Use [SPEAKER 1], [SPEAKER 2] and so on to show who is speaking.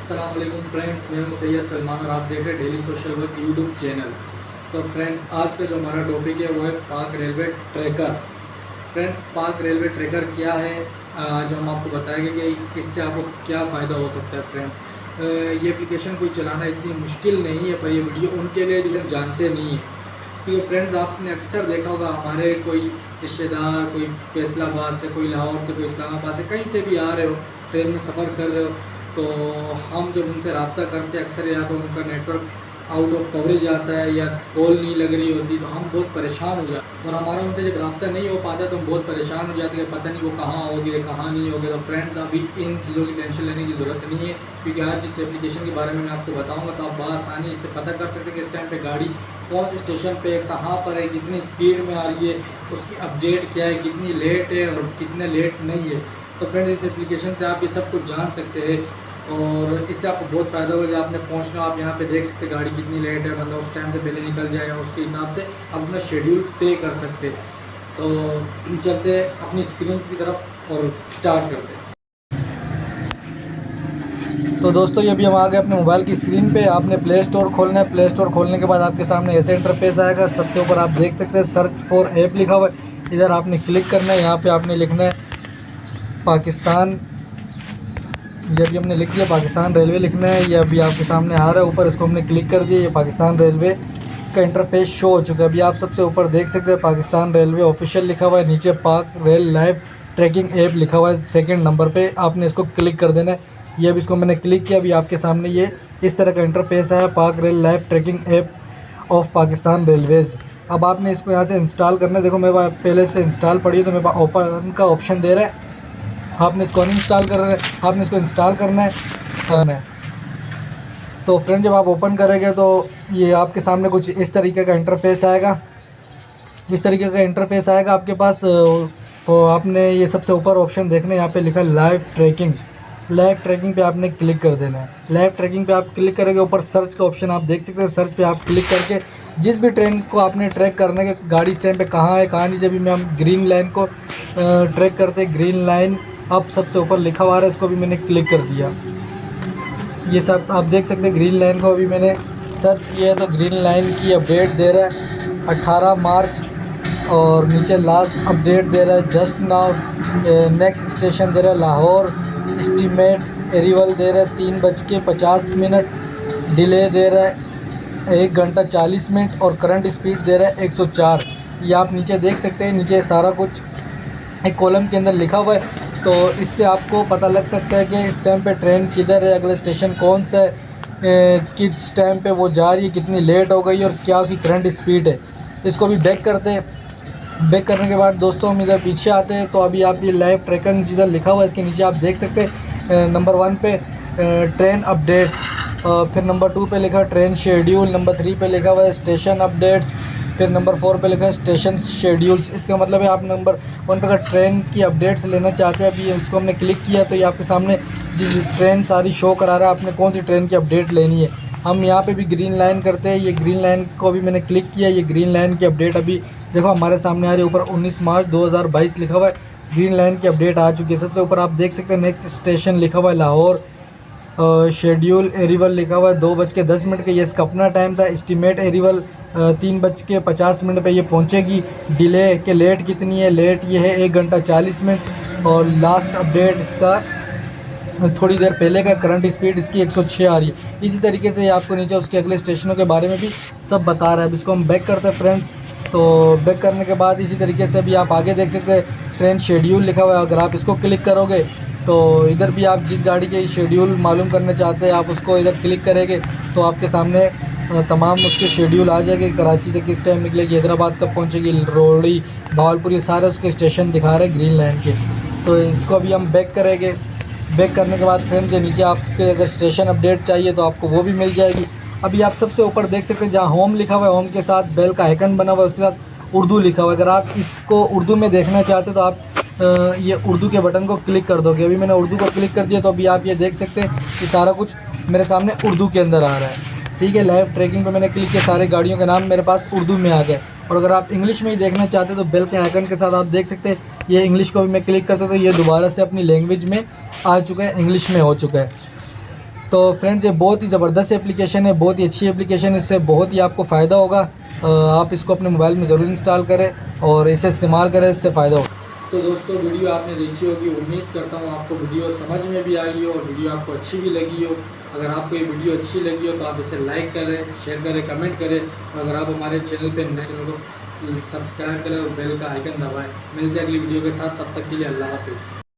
[SPEAKER 1] अस्सलाम वालेकुम फ्रेंड्स, मैं हूं सैयद सलमान और आप देख रहे हैं daily social work YouTube channel. तो फ्रेंड्स, आज का जो हमारा टॉपिक है वो है पाक रेलवे ट्रैकर। फ्रेंड्स, पाक रेलवे ट्रैकर क्या है, आज हम आपको बताएंगे कि इससे आपको क्या फ़ायदा हो सकता है। फ्रेंड्स, ये एप्लीकेशन कोई चलाना इतनी मुश्किल नहीं है, पर ये वीडियो उनके लिए जो जानते नहीं हैं। क्योंकि फ्रेंड्स, आपने अक्सर देखा होगा हमारे कोई रिश्तेदार, कोई फैसलाबाद से, कोई लाहौर से, कोई इस्लामाबाद से, कहीं से भी आ रहे हो, ट्रेन में सफ़र कर रहे हो, तो हम जब उनसे रब्ता करते हैं अक्सर या तो उनका नेटवर्क आउट ऑफ कवरेज आता है या कॉल नहीं लग रही होती, तो हम बहुत परेशान हो जाते हैं। और हमारा उनसे जब रब्ता नहीं हो पाता तो हम बहुत परेशान हो जाते हैं, पता नहीं वो कहाँ होगे कहाँ नहीं होगे। तो फ्रेंड्स, अभी इन चीज़ों की टेंशन लेने की ज़रूरत नहीं है, क्योंकि आज जिस एप्लीकेशन के बारे में मैं आपको बताऊँगा तो आप बआसानी इससे पता कर सकते हैं कि इस टाइम पर गाड़ी कौन से स्टेशन पे कहाँ पर है, कितनी स्पीड में आ रही है, उसकी अपडेट क्या है, कितनी लेट है और कितने लेट नहीं है। तो फ्रेंड्स, इस एप्लीकेशन से आप ये सब कुछ जान सकते हैं और इससे आपको बहुत फ़ायदा होगा। जब आपने पहुंचना, आप यहाँ पे देख सकते हैं गाड़ी कितनी लेट है, मतलब उस टाइम से पहले निकल जाए और उसके हिसाब से आप अपना शेड्यूल तय कर सकते हैं। तो चलते अपनी स्क्रीन की तरफ और स्टार्ट करते हैं। तो दोस्तों, ये भी हम आ गए अपने मोबाइल की स्क्रीन पे। आपने प्ले स्टोर खोलना है। प्ले स्टोर खोलने के बाद आपके सामने ऐसे इंटरफेस आएगा। सबसे ऊपर आप देख सकते हैं सर्च फॉर ऐप लिखा हुआ है, इधर आपने क्लिक करना है। यहाँ पे आपने लिखना है पाकिस्तान, ये अभी हमने लिख दिया पाकिस्तान रेलवे लिखना है। ये अभी आपके सामने आ रहा है ऊपर, इसको हमने क्लिक कर दिया। ये पाकिस्तान रेलवे का इंटरफेस शो हो चुका है। अभी आप सबसे ऊपर देख सकते हैं पाकिस्तान रेलवे ऑफिशियल लिखा हुआ है, नीचे पाक रेल लाइव ट्रैकिंग ऐप लिखा हुआ है सेकंड नंबर पे। आपने इसको क्लिक कर देना है। ये अभी इसको मैंने क्लिक किया, अभी आपके सामने ये इस तरह का इंटरफेस है, पाक rail live tracking app of Pakistan Railways. अब आपने इसको यहाँ से इंस्टॉल करना है। देखो मेरे पास पहले से इंस्टॉल पड़ी है, तो मेरे पास ओपन का ऑप्शन दे रहा है। आपने इसको अनइंस्टॉल कर रहे हैं, आपने इसको इंस्टॉल करना है। तो फ्रेंड, जब आप ओपन करेंगे तो ये आपके सामने कुछ इस तरीके का इंटरफेस आएगा। इस तरीके का इंटरफेस आएगा आपके पास। तो आपने ये सबसे ऊपर ऑप्शन देखना है, यहाँ पे लिखा लाइव ट्रैकिंग। लाइव ट्रैकिंग पे आपने क्लिक कर देना है। लाइव ट्रैकिंग पे आप क्लिक करेंगे, ऊपर सर्च का ऑप्शन आप देख सकते हैं। सर्च पे आप क्लिक करके जिस भी ट्रेन को आपने ट्रैक करने के, गाड़ी इस टाइम पे कहाँ है कहाँ नहीं, जब भी हम ग्रीन लाइन को ट्रैक करते हैं, ग्रीन लाइन अब सबसे ऊपर लिखा हुआ है, इसको भी मैंने क्लिक कर दिया। ये सब आप देख सकते हैं। ग्रीन लाइन को अभी मैंने सर्च किया है तो ग्रीन लाइन की अपडेट दे रहा है 18 मार्च, और नीचे लास्ट अपडेट दे रहा है जस्ट नाउ। नेक्स्ट स्टेशन दे रहा है लाहौर, एस्टीमेट एरिवल दे रहा है 3:50, डिले दे रहा है 1 घंटा 40 मिनट, और करंट स्पीड दे रहा है 104। ये आप नीचे देख सकते हैं, नीचे सारा कुछ एक कॉलम के अंदर लिखा हुआ है। तो इससे आपको पता लग सकता है कि इस टाइम पे ट्रेन किधर है, अगला स्टेशन कौन सा है, किस टाइम पे वो जा रही है, कितनी लेट हो गई और क्या उसकी करंट स्पीड है। इसको भी बैक करते हैं। बैक करने के बाद दोस्तों हम इधर पीछे आते हैं। तो अभी आप ये लाइव ट्रैकिंग जिधर लिखा हुआ है इसके नीचे आप देख सकते हैं नंबर 1 पे ट्रेन अपडेट, फिर नंबर 2 पे लिखा ट्रेन शेड्यूल, नंबर 3 पे लिखा हुआ है स्टेशन अपडेट्स, फिर नंबर 4 पे लिखा है स्टेशन शेड्यूल्स। इसका मतलब है आप नंबर 1 पे अगर ट्रेन की अपडेट्स लेना चाहते हैं, अभी उसको हमने क्लिक किया तो ये आपके सामने जिस ट्रेन सारी शो करा रहा है, आपने कौन सी ट्रेन की अपडेट लेनी है। हम यहाँ पे भी ग्रीन लाइन करते हैं। ये ग्रीन लाइन को अभी मैंने क्लिक किया। ये ग्रीन लाइन की अपडेट अभी देखो हमारे सामने आ रही है, ऊपर 19 मार्च 2022 लिखा हुआ है। ग्रीन लाइन की अपडेट आ चुकी है। सबसे ऊपर आप देख सकते हैं नेक्स्ट स्टेशन लिखा हुआ है लाहौर, शेड्यूल एरिवल लिखा हुआ है 2:10 के, ये इसका अपना टाइम था। एस्टीमेट एरिवल 3:50 पे ये पहुंचेगी। डिले के लेट कितनी है, लेट ये है 1 घंटा 40 मिनट, और लास्ट अपडेट इसका थोड़ी देर पहले का, करंट स्पीड इसकी 106 आ रही है। इसी तरीके से आपको नीचे उसके अगले स्टेशनों के बारे में भी सब बता रहा है। अब इसको हम बैक करते हैं फ्रेंड्स। तो बैक करने के बाद इसी तरीके से भी आप आगे देख सकते हैं ट्रेन शेड्यूल लिखा हुआ है। अगर आप इसको क्लिक करोगे तो इधर भी आप जिस गाड़ी के शेड्यूल मालूम करना चाहते हैं, आप उसको इधर क्लिक करेंगे तो आपके सामने तमाम उसके शेड्यूल आ जाएंगे। कराची से किस टाइम निकलेगी, हैदराबाद कब पहुंचेगी, रोहड़ी, भावलपुर, ये सारे उसके स्टेशन दिखा रहे हैं ग्रीन लाइन के। तो इसको अभी हम बैक करेंगे। बैक करने के बाद फ्रेंड्स नीचे आपके अगर स्टेशन अपडेट चाहिए तो आपको वो भी मिल जाएगी। अभी आप सबसे ऊपर देख सकते हैं जहाँ होम लिखा हुआ है, होम के साथ बेल का आइकन बना हुआ है, उसके साथ उर्दू लिखा हुआ है। अगर आप इसको उर्दू में देखना चाहते हैं तो आप ये उर्दू के बटन को क्लिक कर दोगे। अभी मैंने उर्दू को क्लिक कर दिया तो अभी आप ये देख सकते हैं कि सारा कुछ मेरे सामने उर्दू के अंदर आ रहा है। ठीक है, लाइव ट्रैकिंग पे मैंने क्लिक किया, सारे गाड़ियों के नाम मेरे पास उर्दू में आ गए। और अगर आप इंग्लिश में ही देखना चाहते हैं तो बेल के आइकन के साथ आप देख सकते हैं ये इंग्लिश को भी मैं क्लिक करता हूँ तो ये दोबारा से अपनी लैंग्वेज में आ चुका है, इंग्लिश में हो चुका है। तो फ्रेंड्स ये बहुत ही ज़बरदस्त एप्लीकेशन है, बहुत ही अच्छी एप्लीकेशन है, इससे बहुत ही आपको फ़ायदा होगा। आप इसको अपने मोबाइल में ज़रूर इंस्टॉल करें और इसे इस्तेमाल करें, इससे फ़ायदा हो। तो दोस्तों वीडियो आपने देखी होगी, उम्मीद करता हूँ आपको वीडियो समझ में भी आई हो और वीडियो आपको अच्छी भी लगी हो। अगर आपको ये वीडियो अच्छी लगी हो तो आप इसे लाइक करें, शेयर करें, कमेंट करें और अगर आप हमारे चैनल पर नए चैनल को सब्सक्राइब करें और बेल का आइकन दबाएँ। मिलते हैं अगली वीडियो के साथ, तब तक के लिए अल्लाह हाफ़िज़।